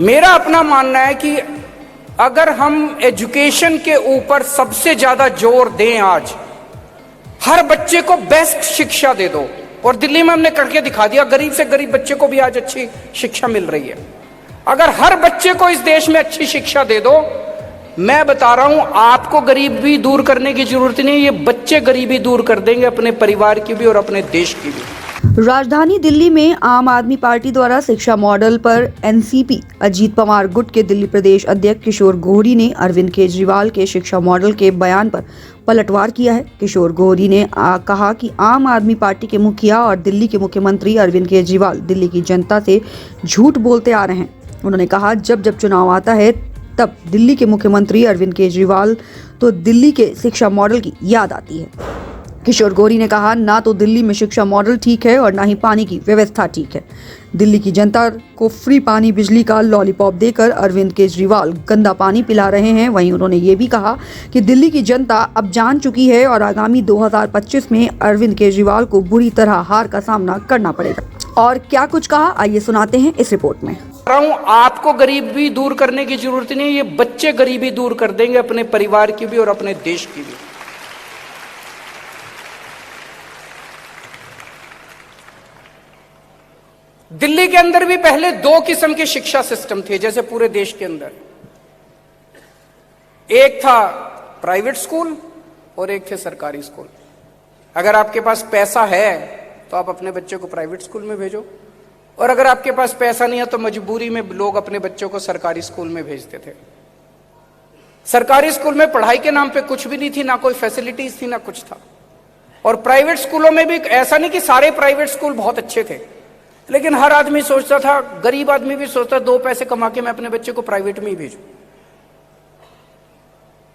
मेरा अपना मानना है कि अगर हम एजुकेशन के ऊपर सबसे ज्यादा जोर दें, आज हर बच्चे को बेस्ट शिक्षा दे दो, और दिल्ली में हमने करके दिखा दिया, गरीब से गरीब बच्चे को भी आज अच्छी शिक्षा मिल रही है। अगर हर बच्चे को इस देश में अच्छी शिक्षा दे दो, मैं बता रहा हूं, आपको गरीबी दूर करने की जरूरत नहीं, ये बच्चे गरीबी दूर कर देंगे, अपने परिवार की भी और अपने देश की भी। राजधानी दिल्ली में आम आदमी पार्टी द्वारा शिक्षा मॉडल पर एनसीपी अजीत पवार गुट के दिल्ली प्रदेश अध्यक्ष किशोर गोहरी ने अरविंद केजरीवाल के शिक्षा मॉडल के बयान पर पलटवार किया है। किशोर गोहरी ने कहा कि आम आदमी पार्टी के मुखिया और दिल्ली के मुख्यमंत्री अरविंद केजरीवाल दिल्ली की जनता से झूठ बोलते आ रहे हैं। उन्होंने कहा, जब जब चुनाव आता है तब दिल्ली के मुख्यमंत्री अरविंद केजरीवाल तो दिल्ली के शिक्षा मॉडल की याद आती है। किशोर गोहरी ने कहा, ना तो दिल्ली में शिक्षा मॉडल ठीक है और ना ही पानी की व्यवस्था ठीक है। दिल्ली की जनता को फ्री पानी बिजली का लॉलीपॉप देकर अरविंद केजरीवाल गंदा पानी पिला रहे हैं। वहीं उन्होंने ये भी कहा कि दिल्ली की जनता अब जान चुकी है और आगामी 2025 में अरविंद केजरीवाल को बुरी तरह हार का सामना करना पड़ेगा। और क्या कुछ कहा, आइए सुनाते हैं इस रिपोर्ट में। आपको गरीबी दूर करने की जरूरत नहीं, ये बच्चे गरीबी दूर कर देंगे, अपने परिवार की भी और अपने देश की भी। दिल्ली के अंदर भी पहले दो किस्म के शिक्षा सिस्टम थे, जैसे पूरे देश के अंदर। एक था प्राइवेट स्कूल और एक थे सरकारी स्कूल। अगर आपके पास पैसा है तो आप अपने बच्चे को प्राइवेट स्कूल में भेजो, और अगर आपके पास पैसा नहीं है तो मजबूरी में लोग अपने बच्चों को सरकारी स्कूल में भेजते थे। सरकारी स्कूल में पढ़ाई के नाम पे कुछ भी नहीं थी, ना कोई फैसिलिटीज थी, ना कुछ था। और प्राइवेट स्कूलों में भी ऐसा नहीं कि सारे प्राइवेट स्कूल बहुत अच्छे थे, लेकिन हर आदमी सोचता था, गरीब आदमी भी सोचता, दो पैसे कमा के मैं अपने बच्चे को प्राइवेट में ही भेजूं।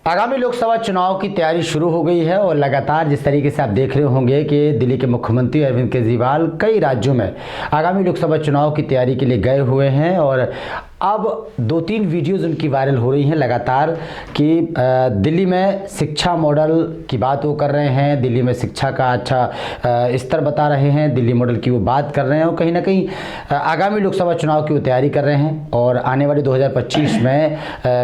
आगामी लोकसभा चुनाव की तैयारी शुरू हो गई है और लगातार जिस तरीके से आप देख रहे होंगे कि दिल्ली के मुख्यमंत्री अरविंद केजरीवाल कई राज्यों में आगामी लोकसभा चुनाव की तैयारी के लिए गए हुए हैं, और अब 2-3 वीडियोज़ उनकी वायरल हो रही हैं लगातार कि दिल्ली में शिक्षा मॉडल की बात वो कर रहे हैं, दिल्ली में शिक्षा का अच्छा स्तर बता रहे हैं, दिल्ली मॉडल की वो बात कर रहे हैं, और कहीं ना कहीं आगामी लोकसभा चुनाव की वो तैयारी कर रहे हैं। और आने वाले 2025 में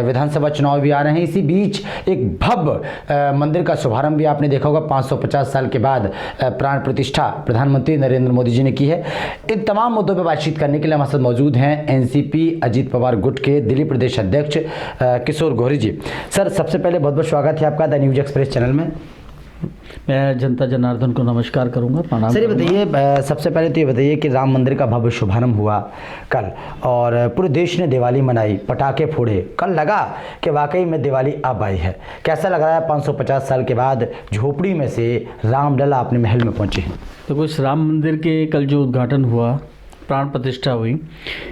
विधानसभा चुनाव भी आ रहे हैं। इसी बीच एक भव्य मंदिर का शुभारंभ भी आपने देखा होगा, 550 साल के बाद प्राण प्रतिष्ठा प्रधानमंत्री नरेंद्र मोदी जी ने की है। इन तमाम मुद्दों पर बातचीत करने के लिए हमारे साथ मौजूद हैं एनसीपी अजीत पवार गुट के दिल्ली प्रदेश अध्यक्ष किशोर गोहरी जी। सर, सबसे पहले बहुत बहुत स्वागत है आपका द न्यूज एक्सप्रेस चैनल में। मैं जनता जनार्दन को नमस्कार करूंगा, प्रणाम। सर, ये बताइए, सबसे पहले तो ये बताइए कि राम मंदिर का भव्य शुभारंभ हुआ कल और पूरे देश ने दिवाली मनाई, पटाखे फोड़े, कल लगा कि वाकई में दिवाली अब आई है। कैसा लग रहा है 550 साल के बाद झोपड़ी में से रामलला अपने महल में पहुंचे हैं? तो इस राम मंदिर के कल जो उद्घाटन हुआ, प्राण प्रतिष्ठा हुई,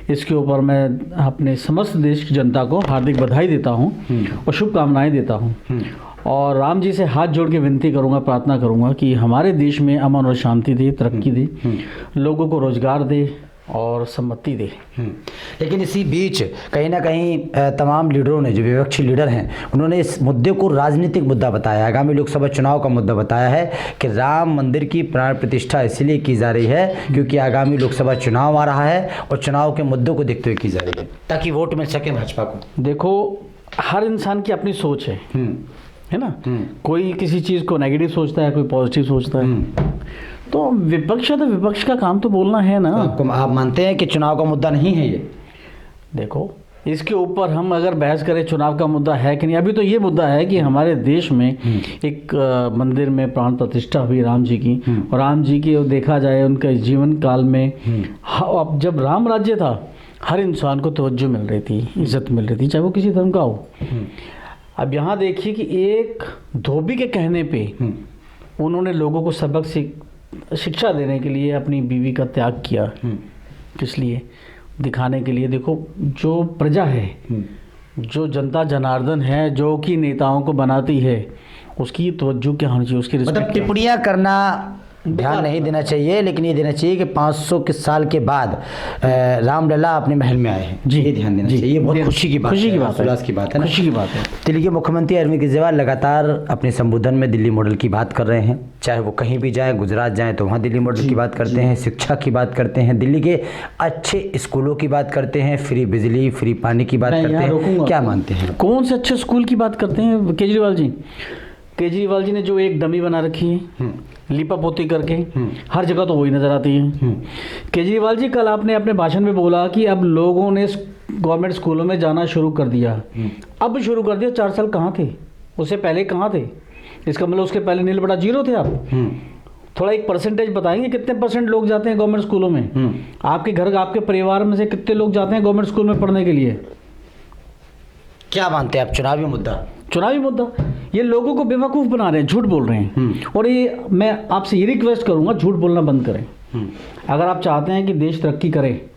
इसके ऊपर मैं अपने समस्त देश की जनता को हार्दिक बधाई देता हूं और शुभकामनाएं देता हूं। और राम जी से हाथ जोड़ के विनती करूंगा, प्रार्थना करूंगा कि हमारे देश में अमन और शांति दे, तरक्की दे, लोगों को रोजगार दे और सम्मति दे। लेकिन इसी बीच कहीं ना कहीं तमाम लीडरों ने, जो विपक्षी लीडर हैं, उन्होंने इस मुद्दे को राजनीतिक मुद्दा बताया, आगामी लोकसभा चुनाव का मुद्दा बताया है कि राम मंदिर की प्राण प्रतिष्ठा इसलिए की जा रही है क्योंकि आगामी लोकसभा चुनाव आ रहा है और चुनाव के मुद्दों को देखते हुए की जा रही है, ताकि वोट मिल सके भाजपा को। देखो, हर इंसान की अपनी सोच है ना। कोई किसी चीज़ को नेगेटिव सोचता है, कोई पॉजिटिव सोचता है। तो विपक्ष है तो विपक्ष का काम तो बोलना है ना। तो आप मानते हैं कि चुनाव का मुद्दा नहीं है ये? देखो, इसके ऊपर हम अगर बहस करें चुनाव का मुद्दा है कि नहीं, अभी तो ये मुद्दा है कि हमारे देश में एक मंदिर में प्राण प्रतिष्ठा हुई राम जी की, और राम जी की देखा जाए उनके जीवन काल में, अब जब राम राज्य था, हर इंसान को तवज्जो मिल रही थी, इज्जत मिल रही थी, चाहे वो किसी धर्म का हो। अब यहाँ देखिए कि एक धोबी के कहने पे उन्होंने लोगों को सबक शिक्षा देने के लिए अपनी बीवी का त्याग किया। किस लिए? दिखाने के लिए। देखो, जो प्रजा है, जो जनता जनार्दन है, जो कि नेताओं को बनाती है, उसकी तवज्जो क्या होनी चाहिए, उसकी मतलब टिप्पणियाँ करना ध्यान नहीं देना चाहिए, लेकिन ये देना चाहिए कि 500 के साल के बाद रामलला अपने महल में आए हैं। जी, ये ध्यान देना जी, चाहिए। ये बहुत खुशी की बात है, उल्लास की बात है ना। खुशी की बात है। दिल्ली के मुख्यमंत्री अरविंद केजरीवाल लगातार अपने संबोधन में दिल्ली मॉडल की बात कर रहे हैं। चाहे वो कहीं भी जाए, गुजरात जाए तो वहाँ दिल्ली मॉडल की बात करते हैं, शिक्षा की बात करते हैं, दिल्ली के अच्छे स्कूलों की बात करते हैं, फ्री बिजली, फ्री पानी की बात करते हैं। क्या मानते हैं? कौन से अच्छे स्कूल की बात करते हैं केजरीवाल जी? केजरीवाल जी ने जो एक डमी बना रखी है लिपा पोती करके, हर जगह तो वही नजर आती है। केजरीवाल जी कल आपने अपने भाषण में बोला कि अब लोगों ने गवर्नमेंट स्कूलों में जाना शुरू कर दिया। अब शुरू कर दिया, 4 साल कहाँ थे? उससे पहले कहाँ थे? इसका मतलब उसके पहले नील बड़ा जीरो थे आप। थोड़ा एक परसेंटेज बताएंगे, कितने % लोग जाते हैं गवर्नमेंट स्कूलों में? आपके घर, आपके परिवार में से कितने लोग जाते हैं गवर्नमेंट स्कूल में पढ़ने के लिए? क्या मानते हैं आप? चुनावी मुद्दा ये लोगों को बेवकूफ़ बना रहे हैं, झूठ बोल रहे हैं। और ये मैं आपसे ये रिक्वेस्ट करूंगा, झूठ बोलना बंद करें। अगर आप चाहते हैं कि देश तरक्की करे,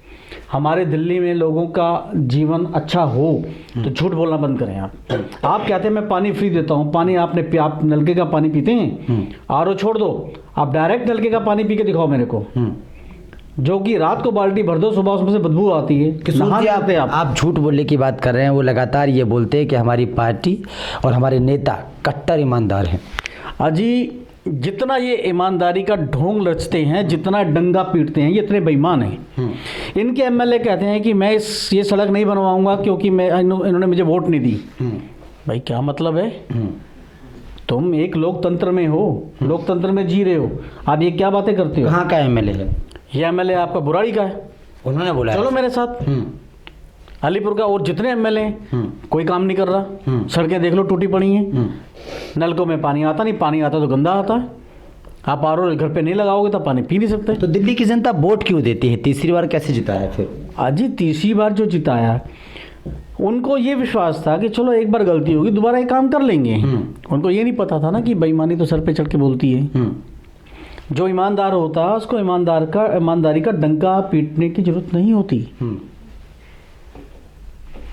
हमारे दिल्ली में लोगों का जीवन अच्छा हो, तो झूठ बोलना बंद करें। आप कहते हैं मैं पानी फ्री देता हूँ, पानी आप नलके का पानी पीते हैं? RO छोड़ दो, आप डायरेक्ट नलके का पानी पी के दिखाओ मेरे को, जो कि रात को बाल्टी भर दो, सुबह उसमें से बदबू आती है। नहाते आप झूठ बोलने की बात कर रहे हैं। वो लगातार ये बोलते हैं कि हमारी पार्टी और हमारे नेता कट्टर ईमानदार हैं। अजी, जितना ये ईमानदारी का ढोंग रचते हैं, जितना डंगा पीटते हैं, ये इतने बेईमान हैं। इनके MLA कहते हैं कि मैं ये सड़क नहीं बनवाऊंगा क्योंकि इन्होंने मुझे वोट नहीं दी। भाई क्या मतलब है? तुम एक लोकतंत्र में हो, लोकतंत्र में जी रहे हो, आप ये क्या बातें करते हो? कहाँ का MLA है? ये MLA आपका बुराड़ी का है। उन्होंने बोला चलो मेरे साथ अलीपुर का, और जितने MLA हैं कोई काम नहीं कर रहा। सड़कें देख लो टूटी पड़ी हैं, नलकों में पानी आता नहीं, पानी आता तो गंदा आता है। आप RO घर पे नहीं लगाओगे तो पानी पी नहीं सकते। तो दिल्ली की जनता वोट क्यों देती है? तीसरी बार कैसे जिताया फिर? अजी, तीसरी बार जो जिताया, उनको ये विश्वास था कि चलो एक बार गलती होगी, दोबारा ये काम कर लेंगे। उनको ये नहीं पता था ना कि बेईमानी तो सर पे चढ़ के बोलती है। जो ईमानदार होता है उसको ईमानदारी का डंका पीटने की जरूरत नहीं होती।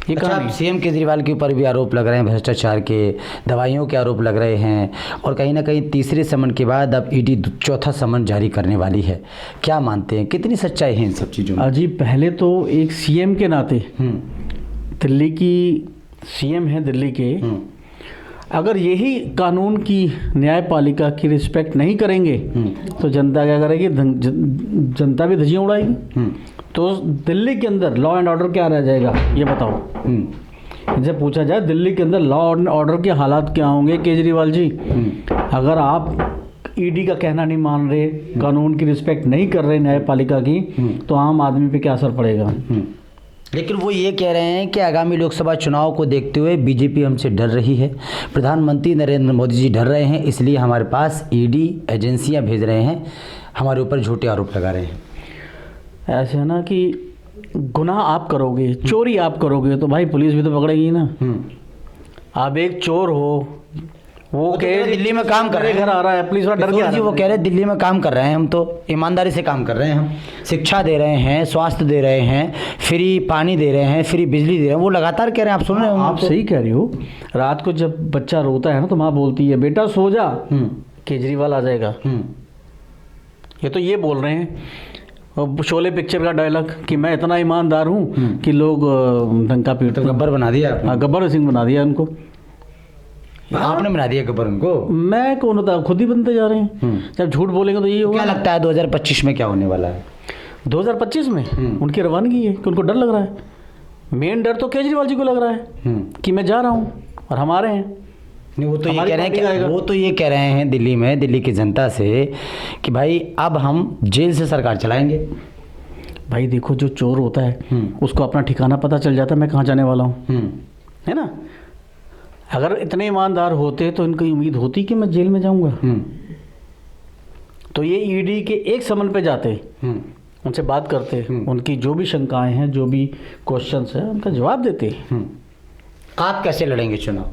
ये अच्छा, CM केजरीवाल के ऊपर भी आरोप लग रहे हैं भ्रष्टाचार के, दवाइयों के आरोप लग रहे हैं, और कहीं ना कहीं तीसरे समन के बाद अब ED चौथा समन जारी करने वाली है। क्या मानते हैं, कितनी सच्चाई है इन सब चीज़ों में? अजी, पहले तो एक CM के नाते, दिल्ली की CM है दिल्ली के, अगर यही कानून की, न्यायपालिका की रिस्पेक्ट नहीं करेंगे तो जनता क्या करेगी? जनता भी धज्जियाँ उड़ाएगी। तो दिल्ली के अंदर लॉ एंड ऑर्डर क्या रह जाएगा, ये बताओ। इनसे पूछा जाए दिल्ली के अंदर लॉ एंड ऑर्डर के हालात क्या होंगे केजरीवाल जी? अगर आप ED का कहना नहीं मान रहे, कानून की रिस्पेक्ट नहीं कर रहे, न्यायपालिका की, तो आम आदमी पे क्या असर पड़ेगा? लेकिन वो ये कह रहे हैं कि आगामी लोकसभा चुनाव को देखते हुए BJP हमसे डर रही है, प्रधानमंत्री नरेंद्र मोदी जी डर रहे हैं, इसलिए हमारे पास ED एजेंसियां भेज रहे हैं, हमारे ऊपर झूठे आरोप लगा रहे हैं। ऐसे है ना कि गुनाह आप करोगे, चोरी आप करोगे, तो भाई पुलिस भी तो पकड़ेगी ना। आप एक चोर हो, वो कह दिल्ली में काम कर रहे हैं, घर आ रहा है, पुलिस वाला डर गया जी, वो कह रहे हैं दिल्ली में काम कर रहे हैं, हम तो ईमानदारी से काम कर रहे हैं, हम शिक्षा दे रहे हैं, स्वास्थ्य दे रहे हैं, फ्री पानी दे रहे हैं, फ्री बिजली दे रहे हैं। वो लगातार कह रहे हैं, आप सुन रहे हो? आप सही कह रही हो। रात को जब बच्चा रोता है ना, तो माँ बोलती है बेटा सो जा, केजरीवाल आ जाएगा। ये तो ये बोल रहे हैं, शोले पिक्चर का डायलॉग कि मैं इतना ईमानदार हूँ कि लोग डंका पीटते। गब्बर बना दिया आपने? हाँ, गब्बर सिंह बना दिया उनको। आपने बना दिया गब्बर उनको? मैं कौन होता, खुद ही बनते जा रहे हैं। जब झूठ बोलेंगे तो यही होगा। क्या लगता है 2025 में क्या होने वाला है? 2025 में उनकी रवानगी है कि उनको डर लग रहा है। मेन डर तो केजरीवाल जी को लग रहा है कि मैं जा रहा हूँ और हमारे हैं। नहीं, वो तो ये कह रहे हैं कि वो तो ये कह रहे हैं दिल्ली में, दिल्ली की जनता से कि भाई अब हम जेल से सरकार चलाएंगे। भाई देखो, जो चोर होता है उसको अपना ठिकाना पता चल जाता है, मैं कहाँ जाने वाला हूँ, है ना। अगर इतने ईमानदार होते तो इनको उम्मीद होती कि मैं जेल में जाऊंगा। तो ये ED के एक समन पे जाते, उनसे बात करते, उनकी जो भी शंकाएं हैं, जो भी क्वेश्चंस हैं, उनका जवाब देते। आप कैसे लड़ेंगे चुनाव?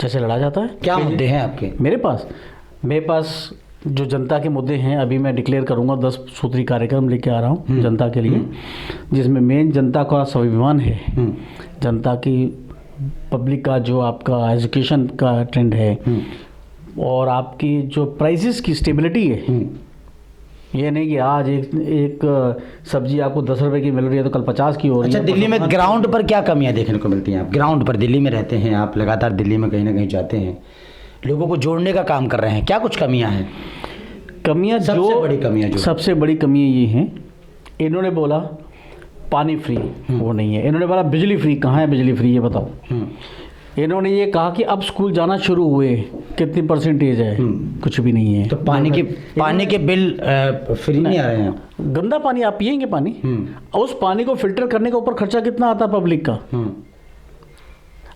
जैसे लड़ा जाता है। क्या मुद्दे हैं आपके? मेरे पास जो जनता के मुद्दे हैं, अभी मैं डिक्लेयर करूंगा, 10 सूत्री कार्यक्रम लेके आ रहा हूँ जनता के लिए, जिसमें मेन जनता का स्वाभिमान है, जनता की पब्लिक का जो आपका एजुकेशन का ट्रेंड है, और आपकी जो प्राइसेस की स्टेबिलिटी है, ये नहीं कि आज एक सब्जी आपको 10 रुपए की मिल रही है तो कल 50 की हो रही अच्छा, है। दिल्ली में ग्राउंड पर क्या कमियां देखने को मिलती हैं? आप ग्राउंड पर दिल्ली में रहते हैं, आप लगातार दिल्ली में कहीं ना कहीं जाते हैं, लोगों को जोड़ने का काम कर रहे हैं, क्या कुछ कमियां हैं? कमियां सबसे बड़ी कमियां जो सबसे बड़ी कमियां ये हैं, इन्होंने बोला पानी फ्री, वो नहीं है। इन्होंने बोला बिजली फ्री, कहाँ है बिजली फ्री ये बताओ। इन्होंने ये कहा कि अब स्कूल जाना शुरू हुए, कितनी परसेंटेज है, कुछ भी नहीं है। तो पानी के बिल फ्री नहीं आ रहे हैं। गंदा पानी आप पिएंगे पानी, और उस पानी को फिल्टर करने के ऊपर खर्चा कितना आता है पब्लिक का।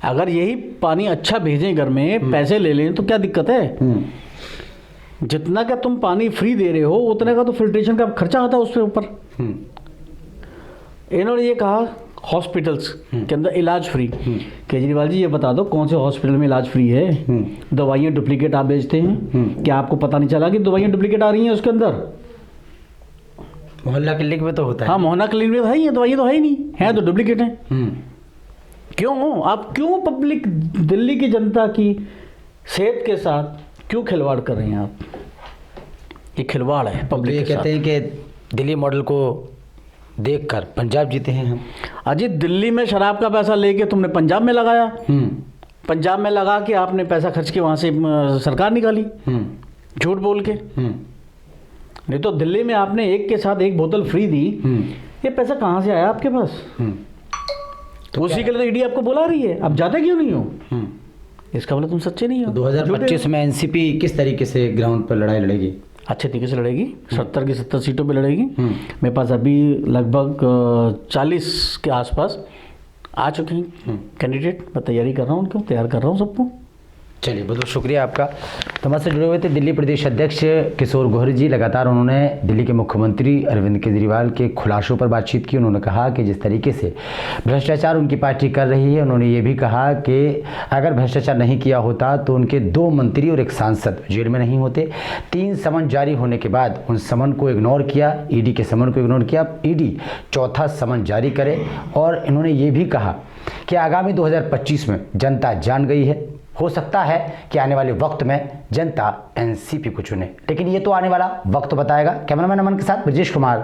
अगर यही पानी अच्छा भेजें घर में, पैसे ले लें तो क्या दिक्कत है। जितना का तुम पानी फ्री दे रहे हो उतने का तो फिल्ट्रेशन का खर्चा आता है उसके ऊपर। इन्होंने ये कहा हॉस्पिटल्स के अंदर इलाज फ्री। केजरीवाल जी ये बता दो कौन से हॉस्पिटल में इलाज फ्री है? दवाइयाँ डुप्लीकेट आप बेचते हैं, क्या आपको पता नहीं चला कि दवाइयाँ डुप्लीकेट आ रही हैं उसके अंदर? मोहल्ला क्लिनिक में तो होता है। हाँ, मोहल्ला क्लिनिक में तो है ही है, दवाइयाँ तो है ही नहीं, है तो डुप्लीकेट है। क्यों आप पब्लिक दिल्ली की जनता की सेहत के साथ क्यों खिलवाड़ कर रहे हैं आप? ये खिलवाड़ है पब्लिक ये के साथ। कहते हैं कि दिल्ली मॉडल को देखकर पंजाब जीते हैं हम। अजीत, दिल्ली में शराब का पैसा लेके तुमने पंजाब में लगाया, पंजाब में लगा के आपने पैसा खर्च के वहाँ से सरकार निकाली झूठ बोल के। नहीं तो दिल्ली में आपने एक के साथ एक बोतल फ्री दी, ये पैसा कहाँ से आया आपके पास? तो उसी के लिए तो ईडी आपको बुला रही है, आप जाते क्यों नहीं हो? इसका मतलब तुम सच्चे नहीं हो। 2025 में एनसीपी किस तरीके से ग्राउंड पर लड़ाई लड़ेगी? अच्छे तरीके से लड़ेगी, 70 की 70 सीटों पे लड़ेगी। मेरे पास अभी लगभग 40 के आसपास आ चुके हैं कैंडिडेट। मैं तैयारी कर रहा हूँ, उनको तैयार कर रहा हूँ सबको। चलिए, बहुत बहुत शुक्रिया आपका। तो हमारे से जुड़े हुए थे दिल्ली प्रदेश अध्यक्ष किशोर गोहरी जी। लगातार उन्होंने दिल्ली के मुख्यमंत्री अरविंद केजरीवाल के खुलासों पर बातचीत की। उन्होंने कहा कि जिस तरीके से भ्रष्टाचार उनकी पार्टी कर रही है, उन्होंने ये भी कहा कि अगर भ्रष्टाचार नहीं किया होता तो उनके 2 मंत्री और 1 सांसद जेल में नहीं होते। 3 समन जारी होने के बाद उन समन को इग्नोर किया, ईडी के समन को इग्नोर किया। ईडी 4था समन जारी करे। और इन्होंने ये भी कहा कि आगामी 2025 में जनता जान गई है, हो सकता है कि आने वाले वक्त में जनता एनसीपी को चुने, लेकिन ये तो आने वाला वक्त बताएगा। कैमरामैन अमन के साथ ब्रजेश कुमार,